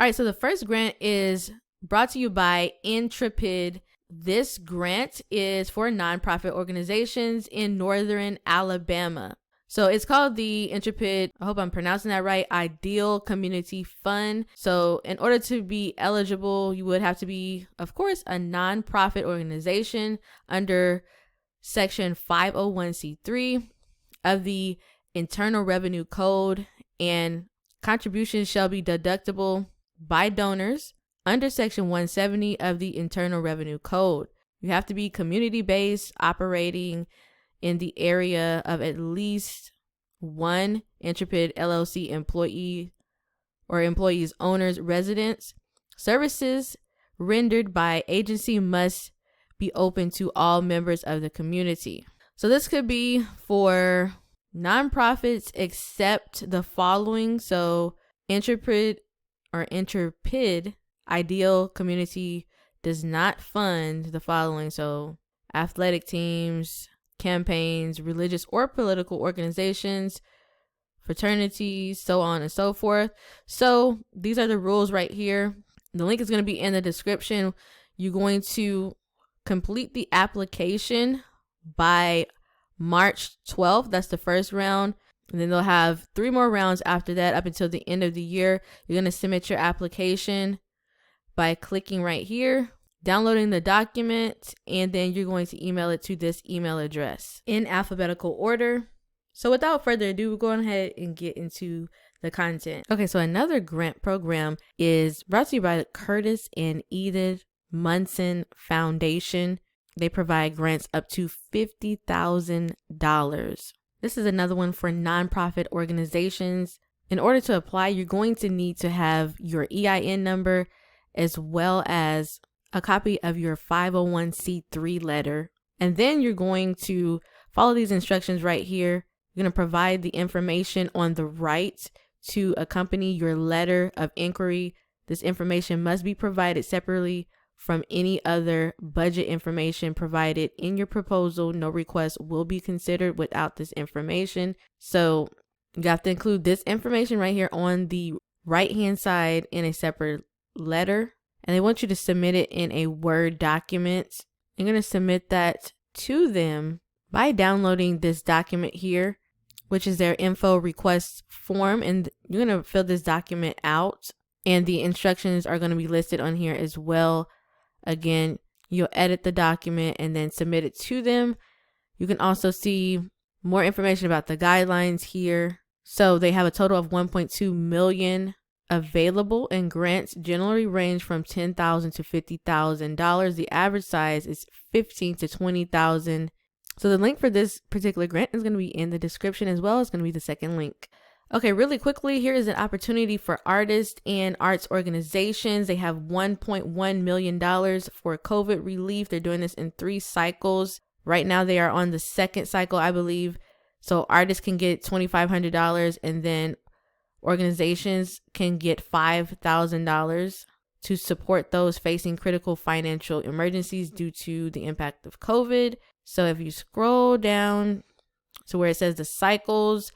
All right, so the first grant is brought to you by Intrepid. This grant is for nonprofit organizations in northern Alabama. So it's called the Intrepid, I hope I'm pronouncing that right, Ideal Community Fund. So in order to be eligible, you would have to be, of course, a nonprofit organization under Section 501c3 of the Internal Revenue Code, and contributions shall be deductible by donors under Section 170 of the Internal Revenue Code. You have to be community-based, operating in the area of at least one Intrepid LLC employee or employee's owner's residence. Services rendered by agency must be open to all members of the community. So this could be for nonprofits except the following. So Intrepid Ideal Community does not fund the following. So athletic teams, campaigns, religious or political organizations, fraternities, so on and so forth. So these are the rules right here. The link is going to be in the description. You're going to complete the application by March 12th. That's the first round. And then they'll have 3 more rounds after that up until the end of the year. You're going to submit your application by clicking right here, downloading the document, and then you're going to email it to this email address in alphabetical order. So without further ado, we'll go ahead and get into the content. Okay, so another grant program is brought to you by the Curtis and Edith Munson Foundation. They provide grants up to $50,000. This is another one for nonprofit organizations. In order to apply, you're going to need to have your EIN number as well as a copy of your 501c3 letter. And then you're going to follow these instructions right here. You're going to provide the information on the right to accompany your letter of inquiry. This information must be provided separately from any other budget information provided in your proposal. No request will be considered without this information. So you have to include this information right here on the right hand side in a separate letter. And they want you to submit it in a Word document. You're going to submit that to them by downloading this document here, which is their info request form. And you're going to fill this document out. And the instructions are going to be listed on here as well. Again, you'll edit the document and then submit it to them. You can also see more information about the guidelines here. So they have a total of 1.2 million available, and grants generally range from $10,000 to $50,000. The average size is $15,000 to $20,000. So the link for this particular grant is going to be in the description, as well as going to be the second link. Okay, really quickly, here is an opportunity for artists and arts organizations. They have $1.1 million for COVID relief. They're doing this in 3 cycles. Right now, they are on the 2nd cycle, I believe. So artists can get $2,500, and then organizations can get $5,000 to support those facing critical financial emergencies due to the impact of COVID. So if you scroll down to where it says the cycles,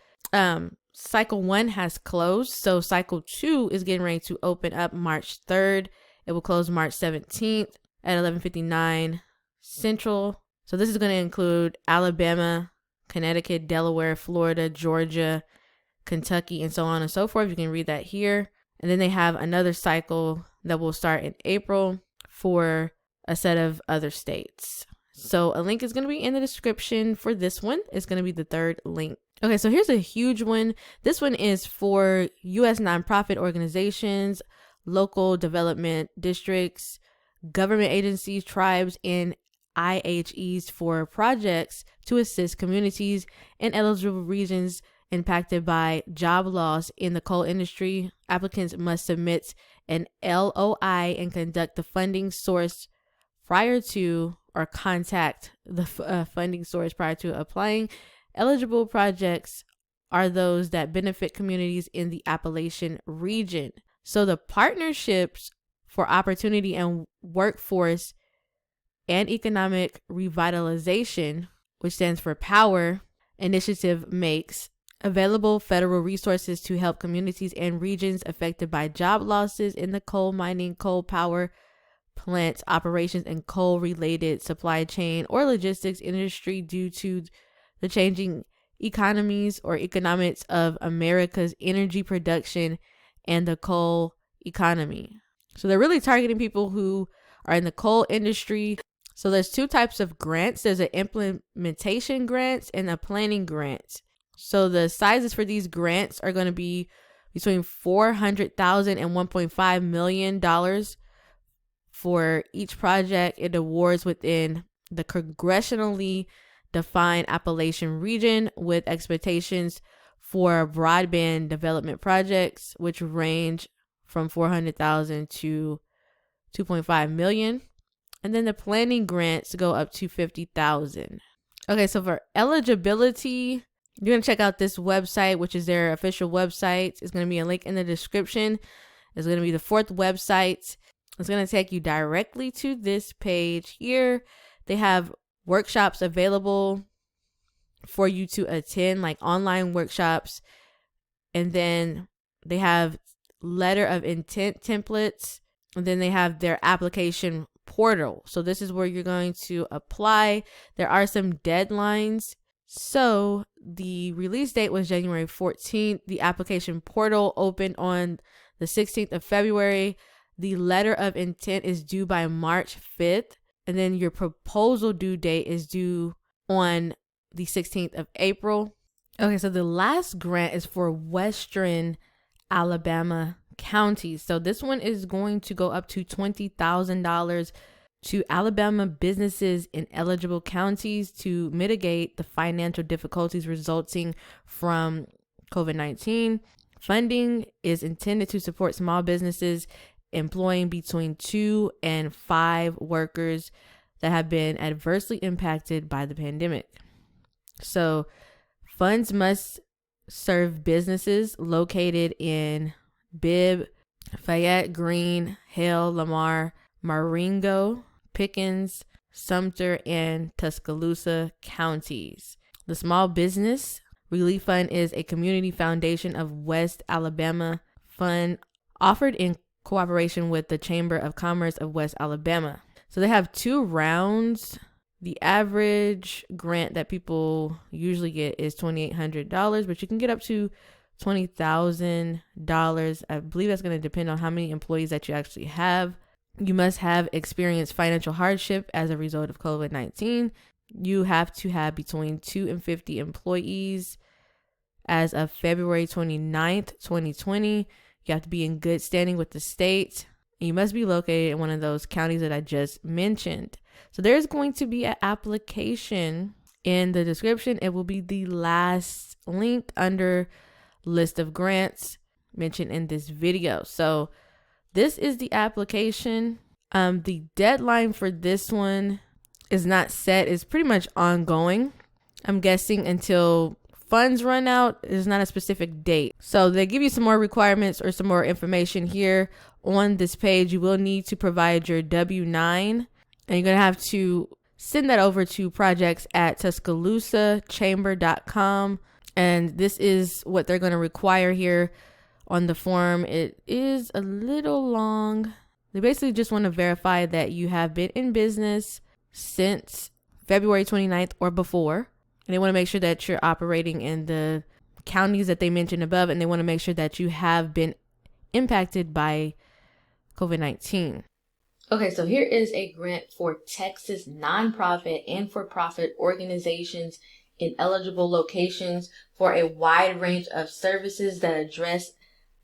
Cycle 1 has closed. So Cycle 2 is getting ready to open up March 3rd. It will close March 17th at 11:59 Central. So this is going to include Alabama, Connecticut, Delaware, Florida, Georgia, Kentucky, and so on and so forth. You can read that here. And then they have another cycle that will start in April for a set of other states. So a link is going to be in the description for this one. It's going to be the 3rd link. Okay, so here's a huge one. This one is for U.S. nonprofit organizations, local development districts, government agencies, tribes, and IHEs for projects to assist communities in eligible regions impacted by job loss in the coal industry. Applicants must submit an LOI and conduct the funding source prior to, or contact the funding source prior to applying. Eligible projects are those that benefit communities in the Appalachian region. So the Partnerships for Opportunity and Workforce and Economic Revitalization, which stands for POWER initiative, makes Available federal resources to help communities and regions affected by job losses in the coal mining, coal power plants operations, and coal-related supply chain or logistics industry due to the changing economies or economics of America's energy production and the coal economy. So they're really targeting people who are in the coal industry. So there's two types of grants. There's an implementation grants and a planning grant. So the sizes for these grants are going to be between $400,000 and $1.5 million for each project. It awards within the congressionally defined Appalachian region with expectations for broadband development projects, which range from $400,000 to $2.5 million. And then the planning grants go up to $50,000. Okay, so for eligibility, you're going to check out this website, which is their official website. It's going to be a link in the description. It's going to be the fourth website. It's going to take you directly to this page here. They have workshops available for you to attend, like online workshops. And then they have letter of intent templates. And then they have their application portal. So this is where you're going to apply. There are some deadlines. So the release date was January 14th. The application portal opened on the 16th of February. The letter of intent is due by March 5th. And then your proposal due date is due on the 16th of April. Okay, so the last grant is for Western Alabama counties. So this one is going to go up to $20,000 to Alabama businesses in eligible counties to mitigate the financial difficulties resulting from COVID-19. Funding is intended to support small businesses employing between 2 and 5 workers that have been adversely impacted by the pandemic. So funds must serve businesses located in Bibb, Fayette, Greene, Hale, Lamar, Marengo, Pickens, Sumter, and Tuscaloosa counties. The Small Business Relief Fund is a community foundation of West Alabama fund offered in cooperation with the Chamber of Commerce of West Alabama. So they have 2 rounds. The average grant that people usually get is $2,800, but you can get up to $20,000. I believe that's going to depend on how many employees that you actually have. You must have experienced financial hardship as a result of COVID-19. You have to have between 2 and 50 employees as of February 29th, 2020. You have to be in good standing with the state. You must be located in one of those counties that I just mentioned. So there's going to be an application in the description. It will be the last link under list of grants mentioned in this video. So this is the application. The deadline for this one is not set. It's pretty much ongoing. I'm guessing until funds run out. There's not a specific date. So they give you some more requirements or some more information here on this page. You will need to provide your W-9, and you're going to have to send that over to projects@tuscaloosachamber.com. And this is what they're going to require here on the form. It is a little long. They basically just want to verify that you have been in business since February 29th or before. And they want to make sure that you're operating in the counties that they mentioned above. And they want to make sure that you have been impacted by COVID-19. Okay, so here is a grant for Texas nonprofit and for-profit organizations in eligible locations for a wide range of services that address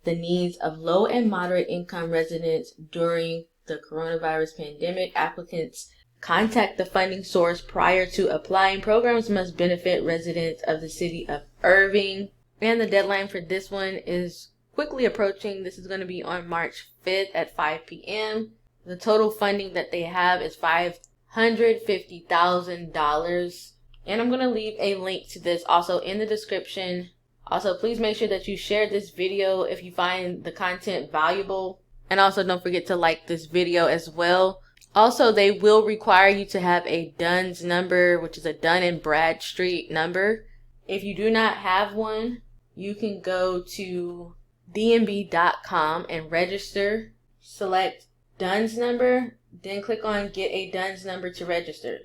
the needs of low and moderate income residents during the coronavirus pandemic. Applicants contact the funding source prior to applying. Programs must benefit residents of the city of Irving. And the deadline for this one is quickly approaching. This is going to be on March 5th at 5 p.m. The total funding that they have is $550,000. And I'm going to leave a link to this also in the description. Also, please make sure that you share this video if you find the content valuable. And also don't forget to like this video as well. Also, they will require you to have a DUNS number, which is a Dun and Bradstreet number. If you do not have one, you can go to dnb.com and register. Select DUNS number, then click on Get a DUNS number to register.